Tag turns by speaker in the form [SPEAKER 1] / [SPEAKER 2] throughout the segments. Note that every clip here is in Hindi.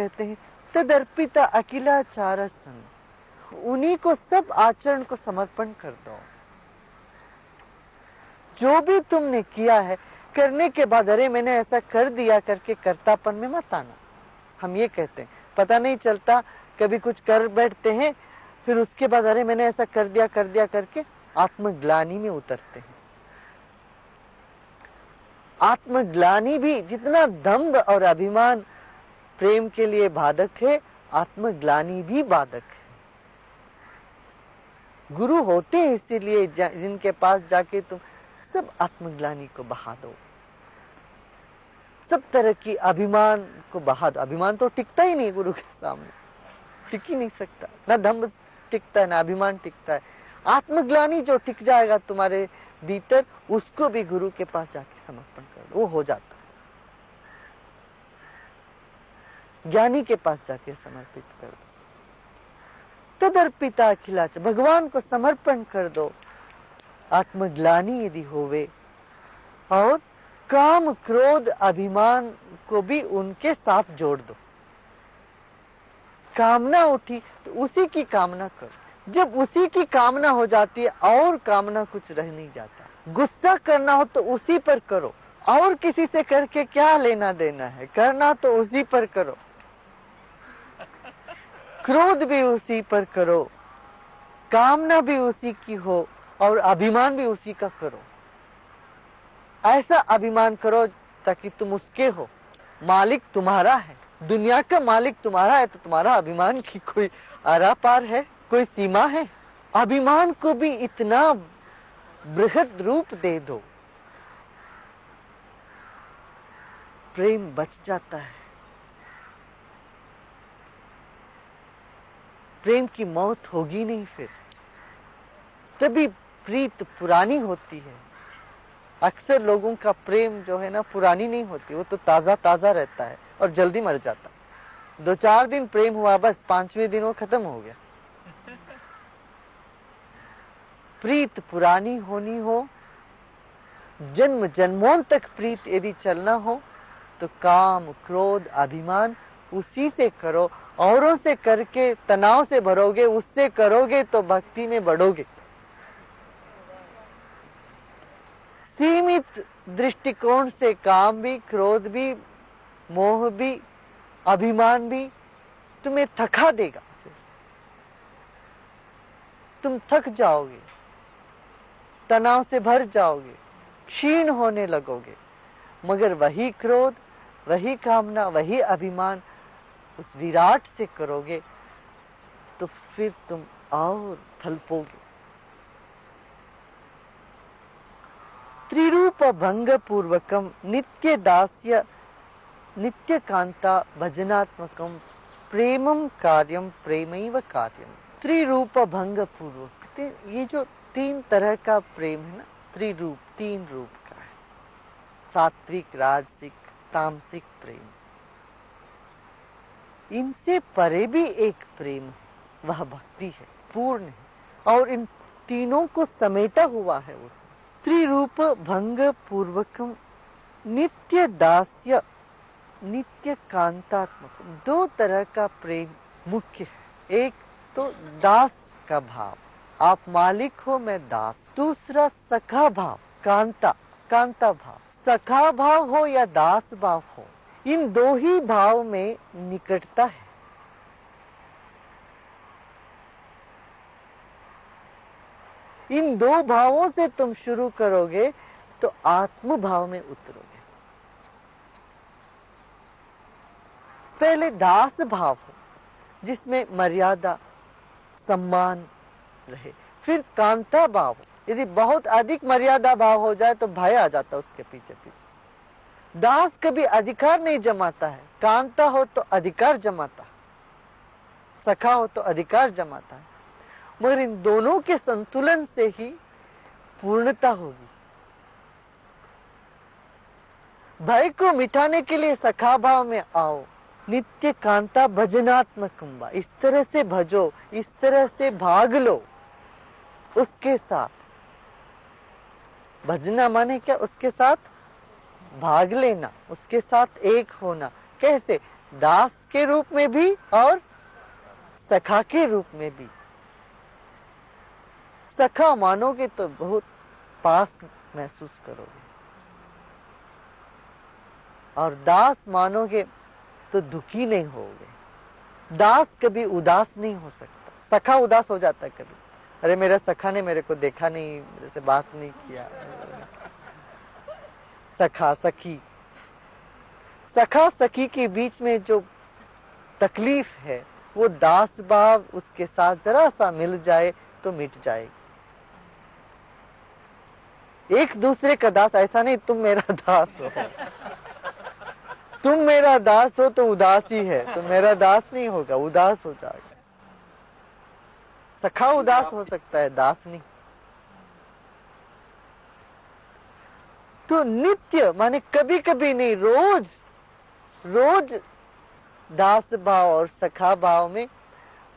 [SPEAKER 1] कहते हैं तदर्पिता अखिलाचार संग, उन्हीं को सब आचरण को समर्पण कर दो। जो भी तुमने किया है करने के बाद अरे मैंने ऐसा कर दिया करके कर्तापन में मत आना। हम ये कहते हैं, पता नहीं चलता कभी कुछ कर बैठते हैं, फिर उसके बाद अरे मैंने ऐसा कर दिया करके आत्मग्लानि में उतरते हैं। आत्मग्लानि भी, जितना दंभ और अभिमान प्रेम के लिए बाधक है, आत्मग्लानि भी बाधक है। गुरु होते हैं इसीलिए जिनके पास जाके तुम सब आत्मग्लानि को बहा दो, सब तरह की अभिमान को बहा दो। अभिमान तो टिकता ही नहीं गुरु के सामने, टिक ही नहीं सकता, ना दंभ टिकता है ना अभिमान टिकता है। आत्मग्लानि जो टिक जाएगा तुम्हारे भीतर, उसको भी गुरु के पास जाके समर्पण कर दो, वो हो जाता है। ज्ञानी के पास जाके समर्पित कर दो। तदर्पिता अखिलाच, भगवान को समर्पण कर दो। आत्मग्लानि यदि होवे, और काम क्रोध अभिमान को भी उनके साथ जोड़ दो। कामना उठी तो उसी की कामना करो। जब उसी की कामना हो जाती है और कामना कुछ रह नहीं जाता। गुस्सा करना हो तो उसी पर करो, और किसी से करके क्या लेना देना है, करना तो उसी पर करो। क्रोध भी उसी पर करो, कामना भी उसी की हो, और अभिमान भी उसी का करो। ऐसा अभिमान करो ताकि तुम उसके हो, मालिक तुम्हारा है, दुनिया का मालिक तुम्हारा है, तो तुम्हारा अभिमान की कोई आरा पार है, कोई सीमा है? अभिमान को भी इतना बृहद रूप दे दो, प्रेम बच जाता है। प्रेम की मौत होगी नहीं, फिर तभी प्रीत पुरानी होती है। अक्सर लोगों का प्रेम जो है ना पुरानी नहीं होती, वो तो ताजा ताजा रहता है और जल्दी मर जाता। 2-4 दिन प्रेम हुआ, बस 5वें दिन वो खत्म हो गया। प्रीत पुरानी होनी हो, जन्म जन्मों तक प्रीत यदि चलना हो, तो काम क्रोध अभिमान उसी से करो। औरों से करके तनाव से भरोगे, उससे करोगे तो भक्ति में बढ़ोगे। सीमित दृष्टिकोण से काम भी, क्रोध भी, मोह भी, अभिमान भी तुम्हें थका देगा। तुम थक जाओगे, तनाव से भर जाओगे, क्षीण होने लगोगे। मगर वही क्रोध, वही कामना, वही अभिमान उस विराट से करोगे तो फिर तुम और फलपोगे। त्रिरूप भंग पूर्वकम नित्य दास्य नित्य कांता भजनात्मकम प्रेमम कार्यम प्रेमैव कार्यम। त्रिरूप भंग पूर्वक, ये जो 3 तरह का प्रेम है ना, त्रिरूप, 3 रूप का है। सात्विक, राजसिक, तामसिक प्रेम। इनसे परे भी एक प्रेम है, वह भक्ति है, पूर्ण है, और इन तीनों को समेटा हुआ है उस त्रिरूप भंग पूर्वकम नित्य दास्य नित्य कांतात्मक। 2 तरह का प्रेम मुख्य है। एक तो दास का भाव, आप मालिक हो मैं दास। दूसरा सखा भाव, कांता, कांता भाव। सखा भाव हो या दास भाव हो, इन 2 ही भाव में निकटता है। इन 2 भावों से तुम शुरू करोगे तो आत्म भाव में उतरोगे। पहले दास भाव हो, जिसमें मर्यादा सम्मान रहे। फिर कांता भाव हो, यदि बहुत अधिक मर्यादा भाव हो जाए तो भय आ जाता उसके पीछे पीछे। दास कभी अधिकार नहीं जमाता है, कांता हो तो अधिकार जमाता है, सखा हो तो अधिकार जमाता है। मगर इन दोनों के संतुलन से ही पूर्णता होगी। भय को मिटाने के लिए सखा भाव में आओ। नित्य कांता भजनात्मकम, इस तरह से भजो, इस तरह से भाग लो उसके साथ। भजना माने क्या? उसके साथ भाग लेना, उसके साथ एक होना। कैसे? दास के रूप में भी और सखा के रूप में भी। सखा मानोगे तो बहुत पास महसूस करोगे, और दास मानोगे तो दुखी नहीं होगे। दास कभी उदास नहीं हो सकता। सखा उदास हो जाता है कभी, अरे मेरा सखा ने मेरे को देखा नहीं, मेरे से बात नहीं किया। सखा सखी, सखा सखी के बीच में जो तकलीफ है वो दास भाव उसके साथ जरा सा मिल जाए तो मिट जाएगी। एक दूसरे का दास, ऐसा नहीं तुम मेरा दास हो, तुम मेरा दास हो तो उदास ही है, तो मेरा दास नहीं होगा, उदास हो जाएगा। सखा उदास हो सकता है, दास नहीं। तो नित्य माने कभी कभी नहीं, रोज रोज दास भाव और सखा भाव में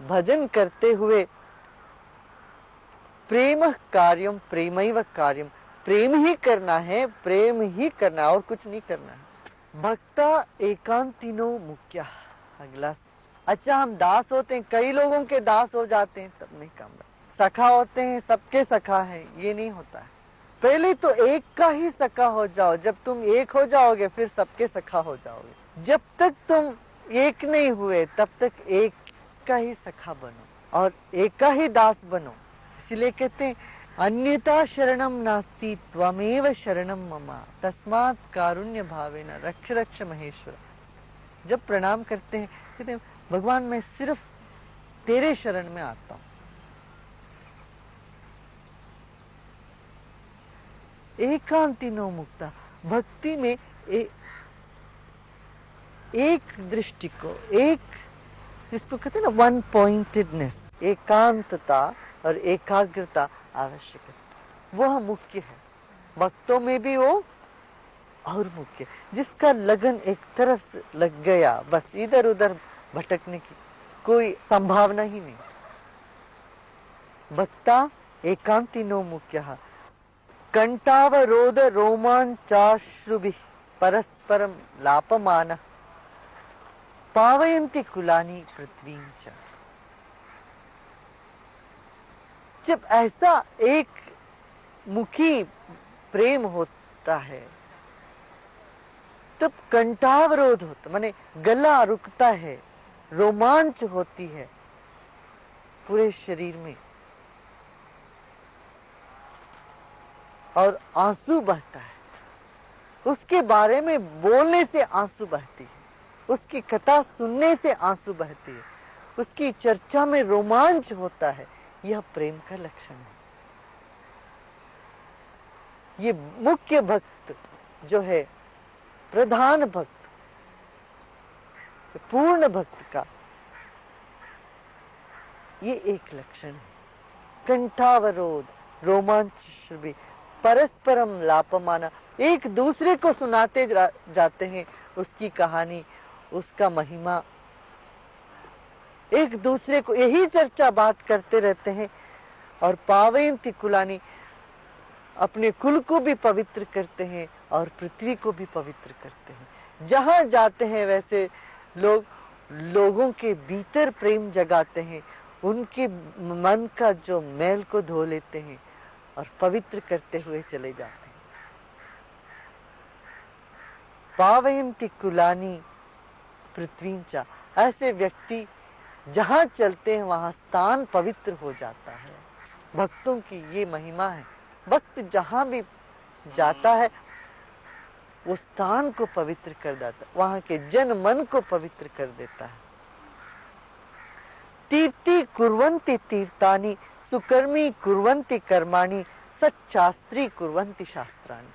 [SPEAKER 1] भजन करते हुए प्रेम कार्यम प्रेमैव कार्यम, प्रेम ही करना है, प्रेम ही करना है और कुछ नहीं करना है। भक्ता एकांतिनो मुख्य। अगला, अच्छा हम दास होते हैं, कई लोगों के दास हो जाते हैं तब नहीं काम। सखा होते हैं, सबके सखा है, ये नहीं होता है। पहले तो एक का ही सखा हो जाओ, जब तुम एक हो जाओगे फिर सबके सखा हो जाओगे। जब तक तुम एक नहीं हुए तब तक एक का ही सखा बनो और एक का ही दास बनो। इसलिए कहते हैं अन्यथा शरणम नास्ति त्वमेव शरणम मम तस्मात् कारुण्य भावेन रक्ष रक्ष महेश्वर। जब प्रणाम करते हैं कहते हैं भगवान मैं सिर्फ तेरे शरण में आता हूं। एकांतिनो मुक्ता, भक्ति में एक दृष्टि को, एक जिसको कहते हैं ना वन पॉइंटेडनेस, एकांतता और एकाग्रता आवश्यक है। वह मुख्य है भक्तों में भी, वो और मुख्य जिसका लगन एक तरफ से लग गया, बस इधर उधर भटकने की कोई संभावना ही नहीं। भक्ता एकांतिनो मुख्यः कंठावरोध रोमांचाश्रुभिः परस्परं लापमानः पावयन्ति कुलानि पृथ्वीं च। जब ऐसा एक मुखी प्रेम होता है तब कंठावरोध होता, माने गला रुकता है, रोमांच होती है पूरे शरीर में और आंसू बहता है। उसके बारे में बोलने से आंसू बहती है, उसकी कथा सुनने से आंसू बहती है, उसकी चर्चा में रोमांच होता है। यह प्रेम का लक्षण है। ये मुख्य भक्त जो है, प्रधान भक्त, पूर्ण भक्त का ये एक लक्षण है। कंठावरोध, रोमांच, परस्परम लापमाना, एक दूसरे को सुनाते जाते हैं उसकी कहानी, उसका महिमा, एक दूसरे को यही चर्चा बात करते रहते हैं। और पावयन्ति कुलानि, अपने कुल को भी पवित्र करते हैं और पृथ्वी को भी पवित्र करते हैं। जहां जाते हैं वैसे लोगों के भीतर प्रेम जगाते हैं, उनके मन का जो मैल को धो लेते हैं और पवित्र करते हुए चले जाते हैं। पावयन्ति कुलानि पृथ्वीं च, ऐसे व्यक्ति जहां चलते हैं वहां स्थान पवित्र हो जाता है। भक्तों की ये महिमा है। भक्त जहां भी जाता है वो स्थान को पवित्र कर देता है, वहां के जन मन को पवित्र कर देता है। तीर्थी कुर्वन्ति तीर्थानि सुकर्मी कुर्वन्ति कर्माणि सच्चास्त्री कुर्वन्ति शास्त्राणि।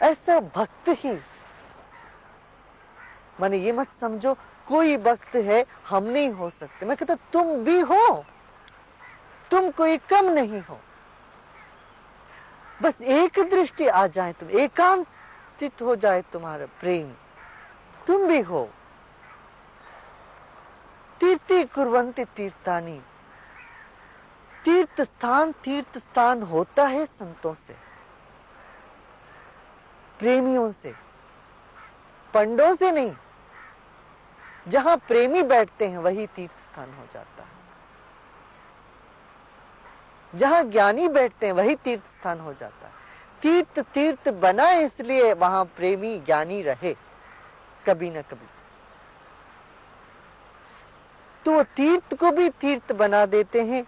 [SPEAKER 1] ऐसा भक्त ही, माने ये मत समझो कोई भक्त है हम नहीं हो सकते। मैं कहता तुम भी हो, तुम कोई कम नहीं हो। बस एक दृष्टि आ जाए, तुम एकांतित हो जाए तुम्हारा प्रेम, तुम भी हो। तीर्थी कुर्वन्ति तीर्थानि, तीर्थ स्थान होता है संतों से, प्रेमियों से, पंडों से नहीं, जहां प्रेमी बैठते हैं वही तीर्थ स्थान हो जाता है। जहां ज्ञानी बैठते हैं वही तीर्थ स्थान हो जाता है। तीर्थ तीर्थ बना इसलिए वहां प्रेमी ज्ञानी रहे कभी न कभी। तो वो तीर्थ को भी तीर्थ बना देते हैं।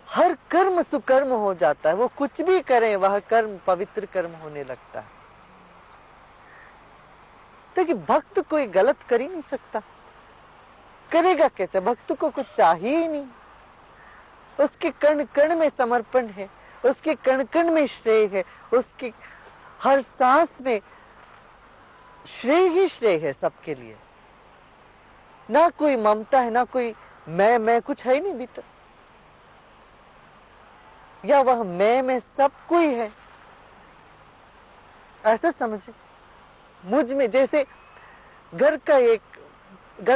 [SPEAKER 1] हर कर्म सुकर्म हो जाता है। वो कुछ भी करें वह कर्म पवित्र कर्म होने लगता है। तो कि भक्त कोई गलत कर ही नहीं सकता। करेगा कैसे? भक्त को कुछ चाहिए ही नहीं। उसके कण कण में समर्पण है, उसके कण कण में श्रेय है, उसके हर सांस में श्रेय ही श्रेय है सबके लिए। ना कोई ममता है, ना कोई मैं कुछ है ही नहीं भीतर, या वह मैं में सब कोई है, ऐसा समझे। मुझ में, जैसे घर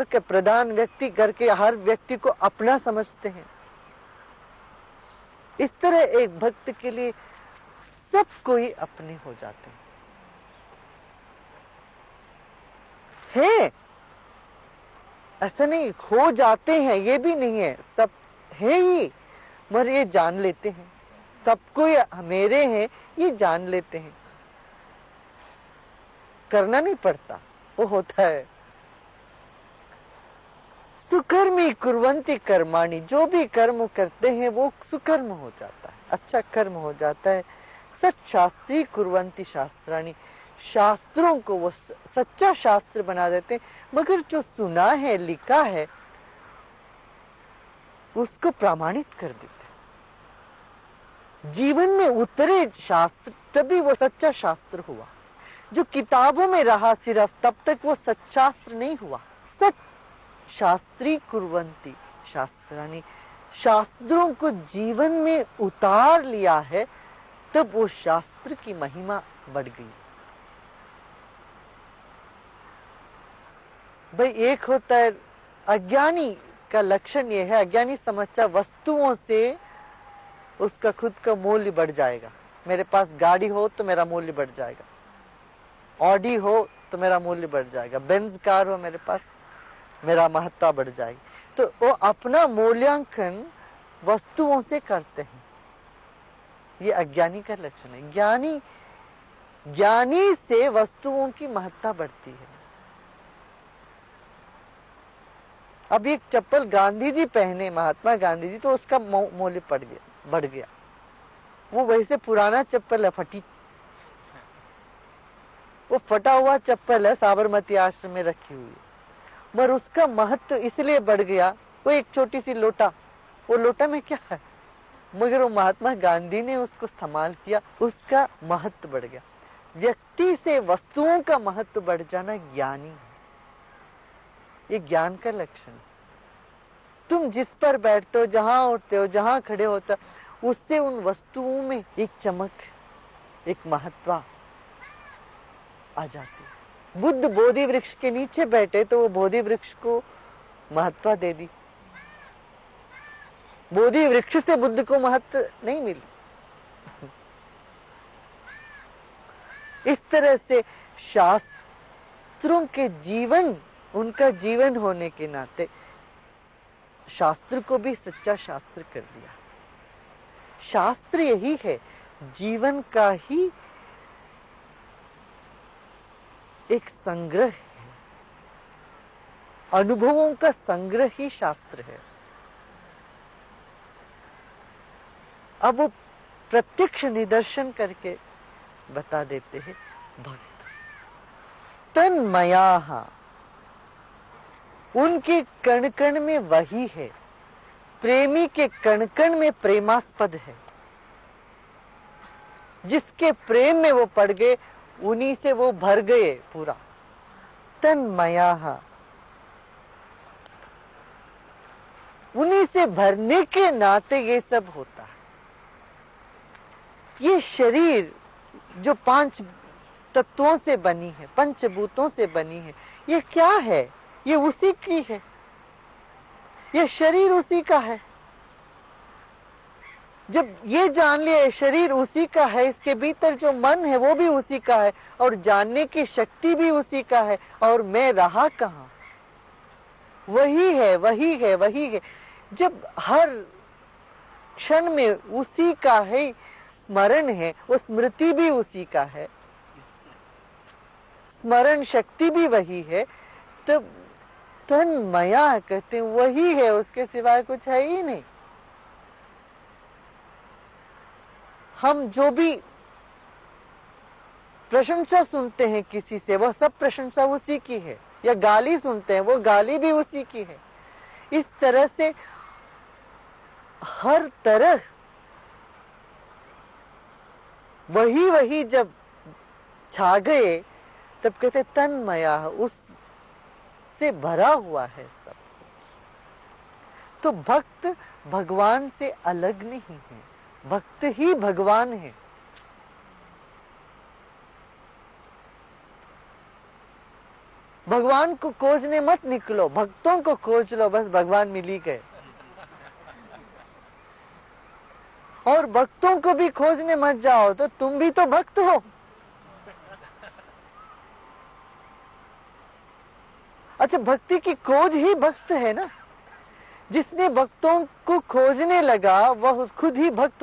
[SPEAKER 1] के प्रधान व्यक्ति घर के हर व्यक्ति को अपना समझते हैं, इस तरह एक भक्त के लिए सब कोई अपने हो जाते हैं। ऐसा नहीं खो जाते हैं, ये भी नहीं है, सब है ही, मगर ये जान लेते हैं सब कोई मेरे हैं, ये जान लेते हैं। करना नहीं पड़ता, वो होता है। सुकर्मी कुर्वन्ति कर्माणि, जो भी कर्म करते हैं वो सुकर्म हो जाता है, अच्छा कर्म हो जाता है। सच्शास्त्री कुर्वन्ति शास्त्राणि, शास्त्रों को वो सच्चा शास्त्र बना देते हैं। मगर जो सुना है, लिखा है, उसको प्रमाणित कर देते हैं। जीवन में उतरे शास्त्र, तभी वो सच्चा शास्त्र हुआ। जो किताबों में रहा सिर्फ, तब तक वो सच्चास्त्र नहीं हुआ। सच शास्त्री कुर्वन्ति शास्त्राणि, शास्त्रों को जीवन में उतार लिया है, तब वो शास्त्र की महिमा बढ़ गई। भाई एक होता है अज्ञानी का लक्षण ये है, अज्ञानी समझता वस्तुओं से उसका खुद का मूल्य बढ़ जाएगा। मेरे पास गाड़ी हो तो मेरा मूल्य बढ़ जाएगा, ऑडी हो तो मेरा मूल्य बढ़ जाएगा, बेंज कार हो मेरे पास, मेरा महत्ता बढ़ जाएगी। तो वो अपना मूल्यांकन वस्तुओं से करते हैं। ये अज्ञानी का लक्षण है। ज्ञानी से वस्तुओं की महत्ता बढ़ती है। अब एक चप्पल गांधी जी पहने, महात्मा गांधी जी, तो उसका मूल्य बढ़ गया। वो वैसे पुराना चप्पल है, फटी, वो फटा हुआ चप्पल है, साबरमती आश्रम में रखी हुई है, मगर उसका महत्व इसलिए बढ़ गया, वो एक छोटी सी लोटा, वो लोटा में क्या है, मगर वो महात्मा गांधी ने उसको इस्तेमाल किया, उसका महत्व बढ़ गया। व्यक्ति से वस्तुओं का महत्व बढ़ जाना ज्ञानी है। ये ज्ञान का लक्षण है। तुम जिस पर बैठते हो, जहां उठते हो, जहां खड़े होते हो, उससे उन वस्तुओं में एक चमक, एक महत्व आ जाती है। बुद्ध बोधि वृक्ष के नीचे बैठे तो वो बोधि वृक्ष को महत्व दे दी। बोधि वृक्ष से बुद्ध को महत्व नहीं मिली। इस तरह से शास्त्रों के जीवन, उनका जीवन होने के नाते शास्त्र को भी सच्चा शास्त्र कर दिया। शास्त्र यही है, जीवन का ही एक संग्रह है, अनुभवों का संग्रह ही शास्त्र है। अब वो प्रत्यक्ष निदर्शन करके बता देते हैं। भक्त तन्मयाः, उनके कण कण में वही है, प्रेमी के कण कण में प्रेमास्पद है। जिसके प्रेम में वो पड़ गए, उन्हीं से वो भर गए पूरा। तन्मयाः, उन्हीं से भरने के नाते ये सब होता है। ये शरीर जो 5 तत्वों से बनी है, पंचभूतों से बनी है, ये क्या है? ये उसी की है, ये शरीर उसी का है। जब ये जान लिया शरीर उसी का है, इसके भीतर जो मन है वो भी उसी का है, और जानने की शक्ति भी उसी का है, और मैं रहा कहाँ, वही है वही है वही है। जब हर क्षण में उसी का है स्मरण है, वो स्मृति भी उसी का है, स्मरण शक्ति भी वही है, तब तन्मया कहते हैं, वही है, उसके सिवाय कुछ है ही नहीं। हम जो भी प्रशंसा सुनते हैं किसी से, वह सब प्रशंसा उसी की है, या गाली सुनते हैं वो गाली भी उसी की है। इस तरह से हर तरह वही वही जब छा गए, तब कहते तन्मया, उससे भरा हुआ है सब कुछ। तो भक्त भगवान से अलग नहीं है, भक्त ही भगवान है। भगवान को खोजने मत निकलो, भक्तों को खोज लो, बस भगवान मिल ही गए। और भक्तों को भी खोजने मत जाओ, तो तुम भी तो भक्त हो। अच्छा, भक्ति की खोज ही भक्त है ना। जिसने भक्तों को खोजने लगा वह खुद ही भक्त